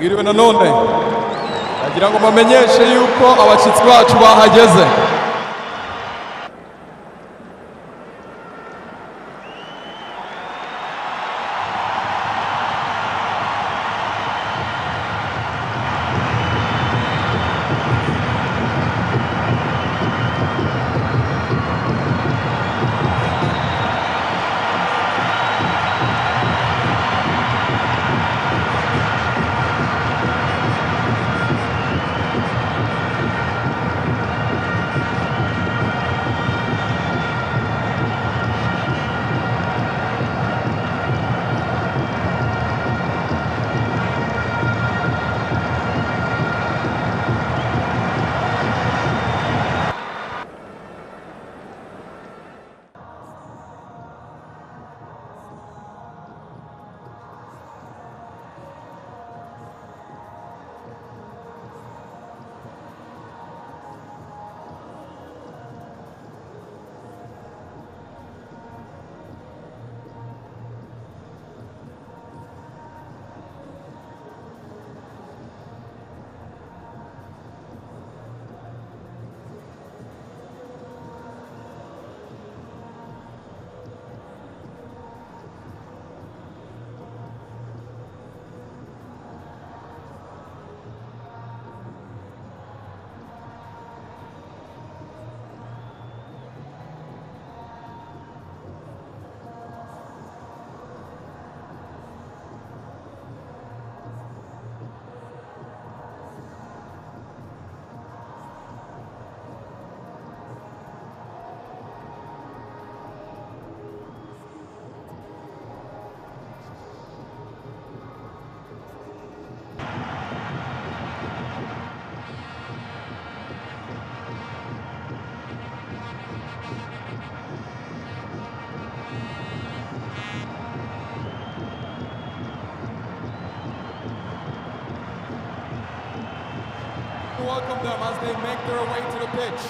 Mwiriwe nanone nagira ngo bamenyeshe yuko abashyitsi bacu bahageze. Welcome them as they make their way to the pitch.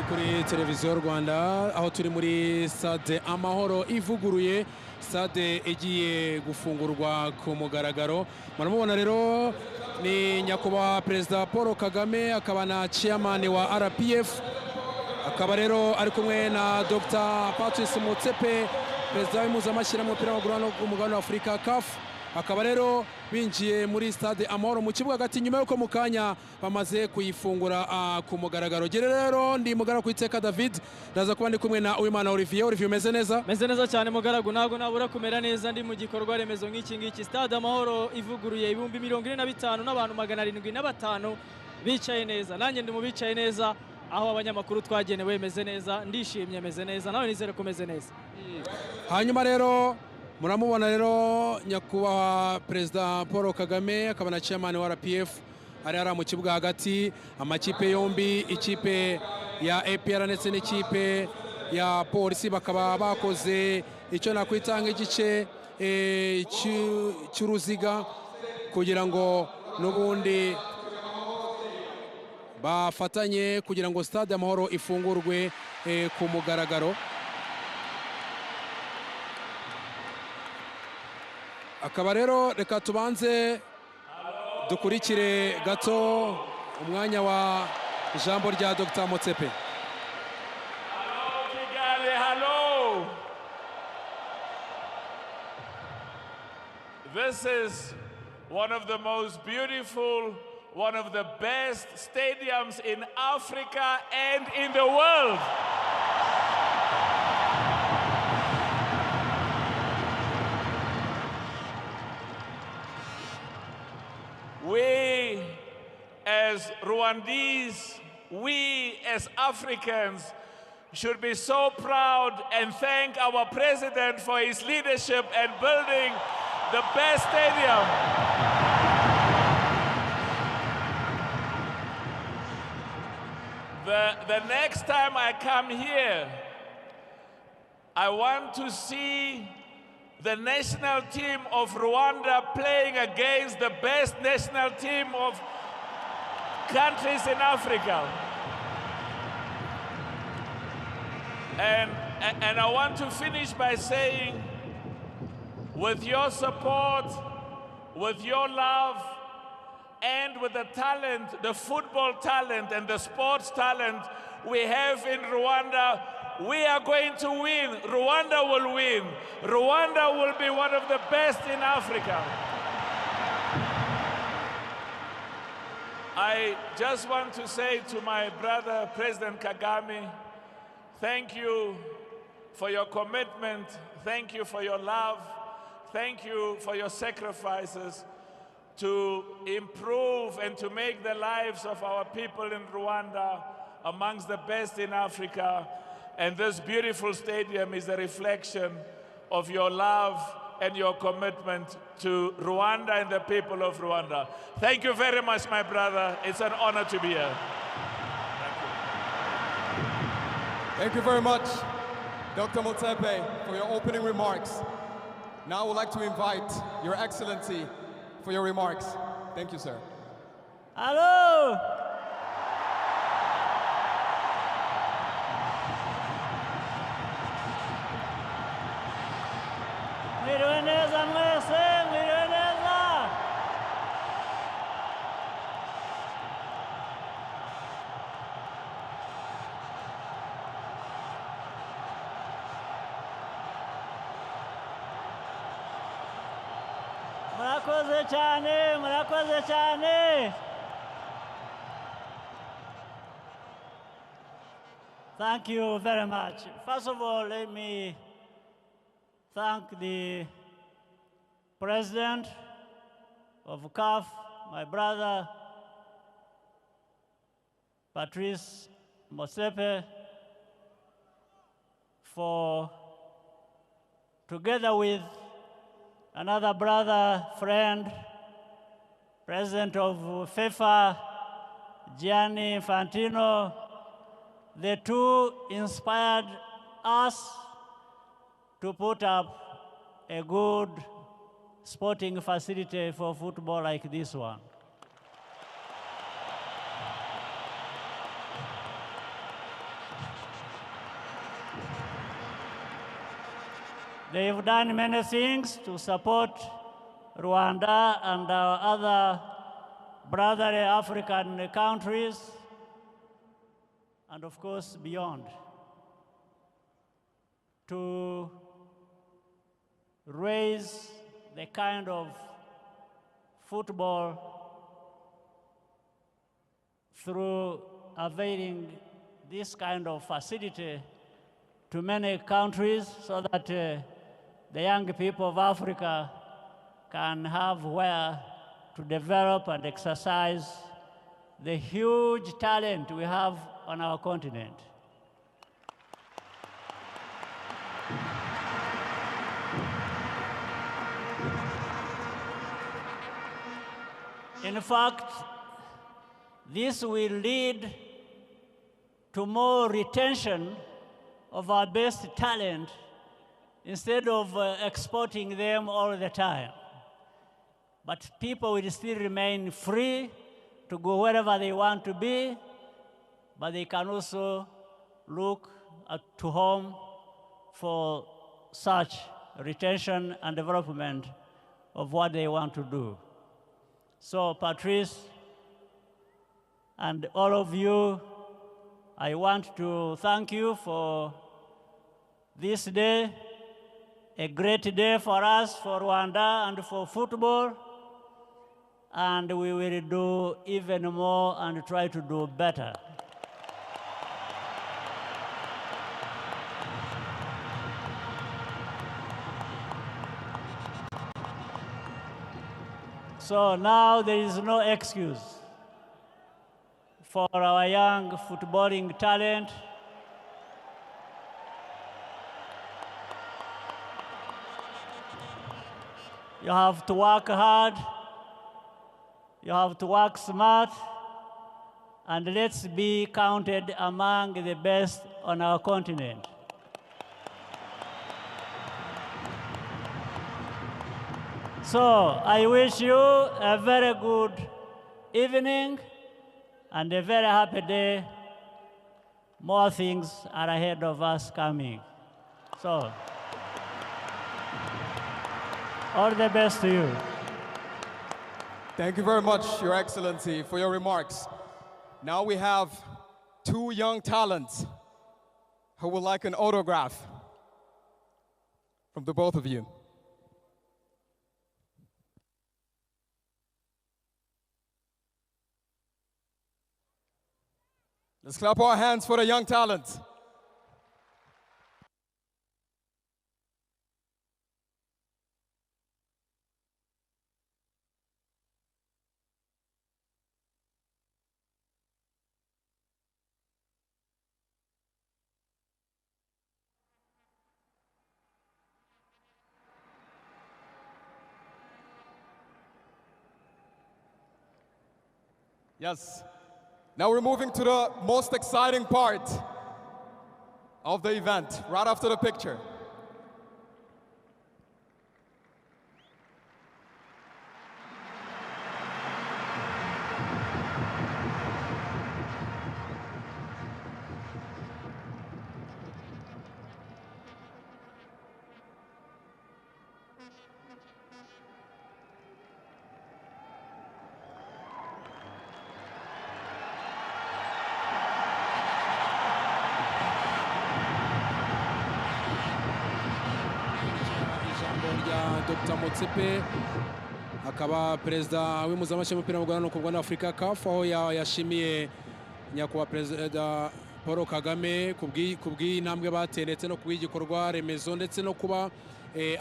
Kuri televiziyo Rwanda aho turi muri Stade Amahoro ivuguruye, Stade igiye gufungurwa ku mugaragaro. Muramubona rero ni nyakubahwa Perezida Paul Kagame, akaba na chairman wa RPF, akaba rero ari kumwe na Dr. Patrice Motsepe, Perezida w'impuzamashyirahamwe w'umupira w'amaguru ku mugabane wa Afurika CAF. Akaba rero binjiye muri Stade Amahoro mu kibuga hagati, nyuma yuko mu kanya bamaze kuyifungura ku mugaragaro. Gere rero ndi mugara ku iteka David, ndaza kuba ndi kumwe na Uwimana Olivier. Olivier, umeze neza? Meze neza cyane mugaragu, ntabwo nabura kumera neza. Ndi mu gikorwa remezo nk'iki ngiki, Stade Amahoro ivuguruye, ibihumbi 45 n'abantu 705 bicaye neza. Nanjye ndi mu bicaye neza, aho abanyamakuru twagenewe. Meze neza, ndishimye, meze neza, nawe nizere ko meze neza. Hanyuma rero muramubona rero nyakubahwa Perezida Paul Kagame, akaba na chairman wa RPF, ari mu kibuga hagati. Amakipe yombi, ikipe ya APR ndetse n'ikipe ya polisi, bakaba bakoze icyo nakwita nk'igice cy'uruziga kugira ngo n'ubundi bafatanye kugira ngo Stade Amahoro ifungurwe ku mugaragaro. Akaba rero reka tubanze dukurikire gato umwanya wa ijambo rya Dr. Motsepe. Hello. This is one of the most beautiful, one of the best stadiums in Africa and in the world. We as Rwandese, we as Africans should be so proud and thank our president for his leadership and building the best stadium. The next time I come here, I want to see the national team of Rwanda playing against the best national team of countries in Africa. And I want to finish by saying, with your support, with your love, and with the talent, the football talent and the sports talent we have in Rwanda, we are going to win. Rwanda will win. Rwanda will be one of the best in Africa. I just want to say to my brother, President Kagame, thank you for your commitment. Thank you for your love. Thank you for your sacrifices to improve and to make the lives of our people in Rwanda amongst the best in Africa. And this beautiful stadium is a reflection of your love and your commitment to Rwanda and the people of Rwanda. Thank you very much, my brother. It's an honor to be here. Thank you very much, Dr. Motsepe, for your opening remarks. Now I would like to invite Your Excellency for your remarks. Thank you, sir. Hello. Mwiriwe neza mwese, mwiriwe neza. Murakoze cyane, murakoze cyane. Thank you very much. First of all, let me thank the President of CAF, my brother, Patrice Motsepe, for, together with another brother, friend, President of FIFA, Gianni Infantino, the two inspired us to put up a good sporting facility for football like this one. They've done many things to support Rwanda and our other brotherly African countries, and of course beyond, to raise the kind of football through availing this kind of facility to many countries so that the young people of Africa can have where to develop and exercise the huge talent we have on our continent. In fact, this will lead to more retention of our best talent instead of exporting them all the time. But people will still remain free to go wherever they want to be, but they can also look to home for such retention and development of what they want to do. So Patrice and all of you, I want to thank you for this day, a great day for us, for Rwanda, and for football. And we will do even more and try to do better. So now there is no excuse. for our young footballing talent. You have to work hard, you have to work smart, and let's be counted among the best on our continent. So I wish you a very good evening and a very happy day. More things are ahead of us coming. So, all the best to you. Thank you very much, Your Excellency, for your remarks. Now we have two young talents who would like an autograph from the both of you. Let's clap our hands for the young talent. Yes. Now we're moving to the most exciting part of the event, right after the picture. Dr. Motsepe akaba perezida w'impuzamashyirahamwe w'umupira w'amaguru hano ku mugabane w'Afurika CAF, aho yashimiye nyakubahwa perezida Paul Kagame ku bw'intambwe bateye ndetse no ku bw'igikorwa remezo ndetse no kuba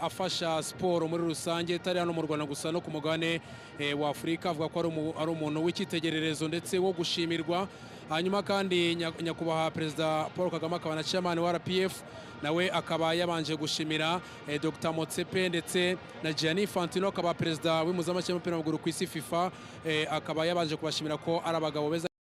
afasha siporo muri rusange itari hano mu Rwanda gusa no ku mugabane w'Afurika. Avuga ko ari umuntu w'icyitegererezo ndetse wo gushimirwa. Hanyuma kandi nyakubahwa perezida Paul Kagame akaba na chairman wa RPF, nawe akaba yabanje gushimira Dr. Motsepe ndetse na Gianni Infantino akaba perezida w'impuzamashyirahamwe w'umupira w'amaguru ku isi FIFA, akaba yabanje kubashimira ko ari abagabo beza.